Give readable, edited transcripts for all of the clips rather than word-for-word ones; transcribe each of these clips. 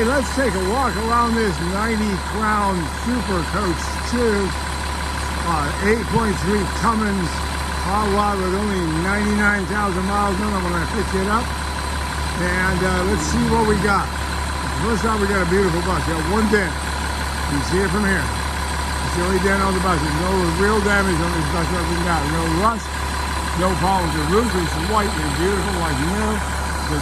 Okay, let's take a walk around this 90 Crown Super Coach 2. 8.3 Cummins hot rod with only 99,000 miles on it when I picked it up. And let's see what we got. First off, we got a beautiful bus. You got one dent. You can see it from here. It's the only dent on the bus. There's no real damage on this bus other than that. No rust, no problems. The roof is white and beautiful like new. The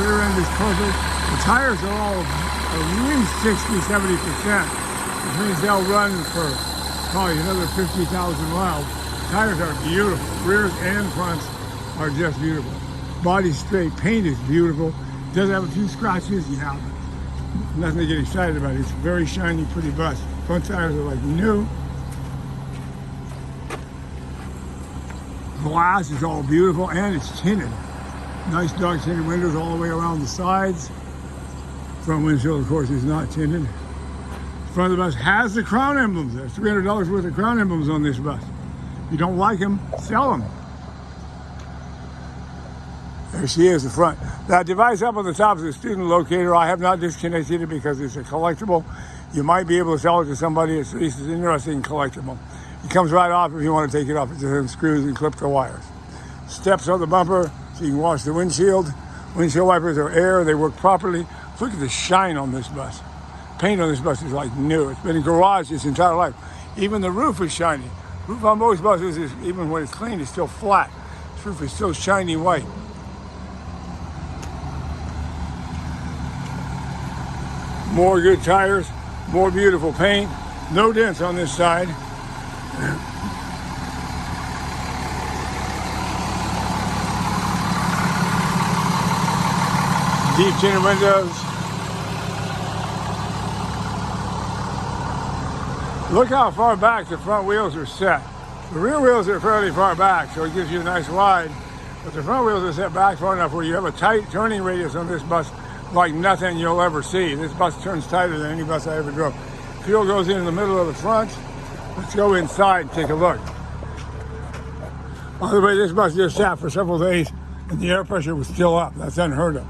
rear end is perfect. The tires are all at least 60-70%, which means they'll run for probably another 50,000 miles. Tires are beautiful. Rears and fronts are just beautiful. Body straight. Paint is beautiful. Does have a few scratches. Yeah, but nothing to get excited about. It's a very shiny, pretty bus. Front tires are like new. Glass is all beautiful and it's tinted. Nice dark tinted windows all the way around the sides. Front windshield, of course, is not tinted. The front of the bus has the crown emblems. There's $300 worth of crown emblems on this bus. If you don't like them, sell them. There she is, the front. That device up on the top is a student locator. I have not disconnected it because it's a collectible. You might be able to sell it to somebody at least it's an interesting collectible. It comes right off if you want to take it off. It just unscrews and clip the wires. Steps on the bumper so you can wash the windshield. Windshield wipers are air. They work properly. Look at the shine on this bus. Paint on this bus is like new. It's been in garage its entire life. Even the roof is shiny. Roof on most buses, is, even when it's clean, is still flat. This roof is still shiny white. More good tires, more beautiful paint. No dents on this side. Deep tinted windows. Look how far back the front wheels are set. The rear wheels are fairly far back, so it gives you a nice ride. But the front wheels are set back far enough where you have a tight turning radius on this bus like nothing you'll ever see. This bus turns tighter than any bus I ever drove. Fuel goes in the middle of the front. Let's go inside and take a look. By the way, this bus just sat for several days and the air pressure was still up. That's unheard of.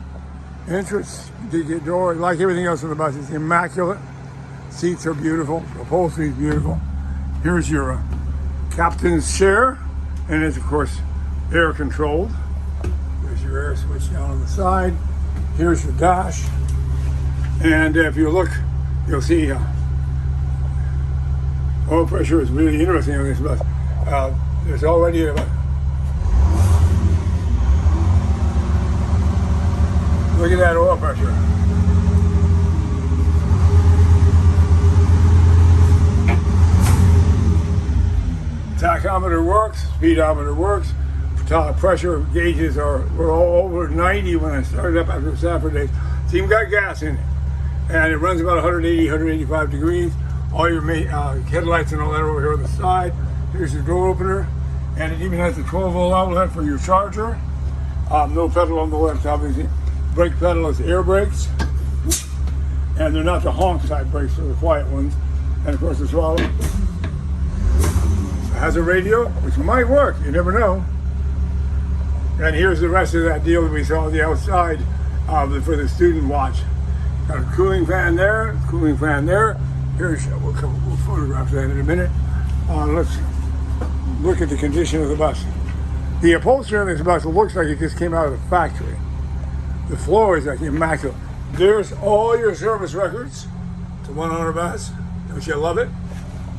Entrance, the door, like everything else in the bus, is immaculate. Seats are beautiful. The upholstery is beautiful. Here's your captain's chair, and it's of course air controlled. There's your air switch down on the side. Here's your dash, and if you look, you'll see oil pressure is really interesting on this bus. There's already a look at that oil pressure. Tachometer works, speedometer works. Pressure gauges were all over 90 when I started up after the Stafford days. It's even got gas in it. And it runs about 180, 185 degrees. All your headlights and all that are over here on the side. Here's your door opener. And it even has a 12-volt outlet for your charger. No pedal on the left, obviously. Brake pedal is air brakes. And they're not the honk type brakes, they're the quiet ones. And of course the throttle. It has a radio, which might work, you never know. And here's the rest of that deal that we saw on the outside for the student watch. Got a cooling fan there, cooling fan there. Here's, we'll photograph that in a minute. Let's look at the condition of the bus. The upholstery on this bus looks like it just came out of the factory. The floor is like immaculate. There's all your service records. It's a one-owner bus. Don't you love it?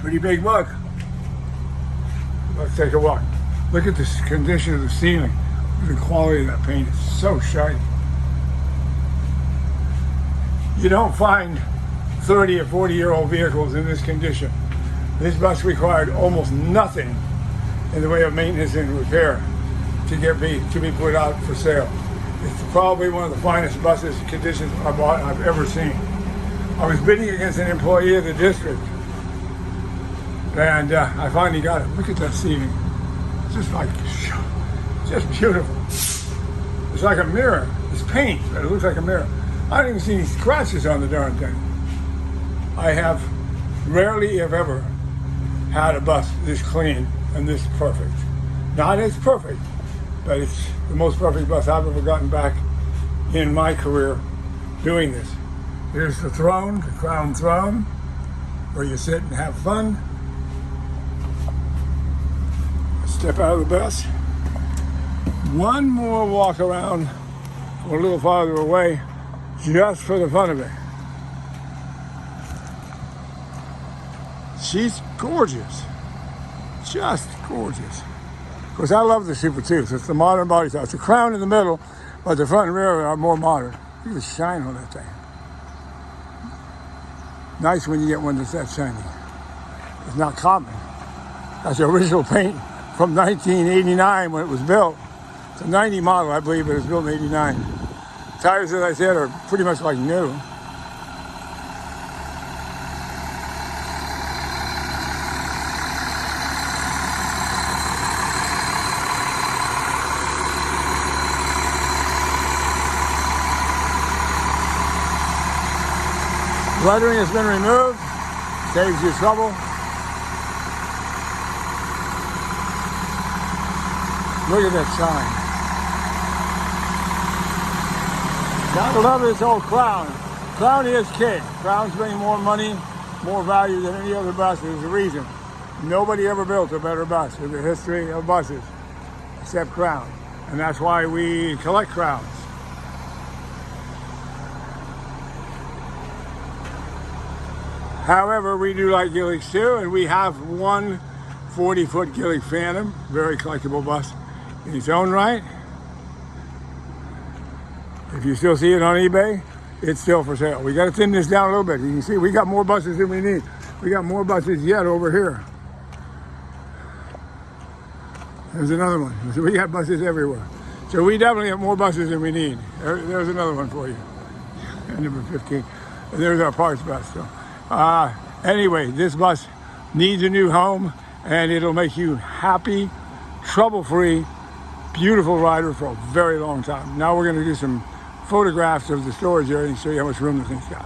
Pretty big mug. Let's take a walk. Look at the condition of the ceiling. The quality of that paint is so shiny. You don't find 30 or 40-year-old vehicles in this condition. This bus required almost nothing in the way of maintenance and repair to be put out for sale. It's probably one of the finest buses conditions I've ever seen. I was bidding against an employee of the district, and I finally got it. Look at that seating. Just beautiful. It's like a mirror. It's paint, but it looks like a mirror. I don't even see any scratches on the darn thing. I have rarely, if ever, had a bus this clean and this perfect. Not as perfect, but it's the most perfect bus I've ever gotten back in my career doing this. Here's the throne, the crown throne, where you sit and have fun. Step out of the bus. One more walk around, a little farther away, just for the fun of it. She's gorgeous, just gorgeous. Of course, I love the Super 2. It's the modern body style. It's the crown in the middle, but the front and rear are more modern. Look at the shine on that thing. Nice when you get one that's that shiny. It's not common. That's the original paint from 1989 when it was built. It's a 90 model, I believe, but it was built in 89. Tires, as I said, are pretty much like new. Lettering has been removed, saves you trouble. Look at that shine. Gotta love this old Crown. Crown is king. Crowns bring more money, more value than any other bus. There's a reason. Nobody ever built a better bus in the history of buses, except Crown. And that's why we collect Crowns. However, we do like Gilligs too, and we have one 40-foot Gillig Phantom, very collectible bus in its own right. If you still see it on eBay, it's still for sale. We got to thin this down a little bit. You can see we got more buses than we need. We got more buses yet over here. There's another one. So we got buses everywhere. So we definitely have more buses than we need. There's another one for you. Number 15. And there's our parts bus. So. Anyway, this bus needs a new home, and it'll make you happy, trouble-free, beautiful rider for a very long time. Now we're going to do some photographs of the storage area and show you how much room the thing's got.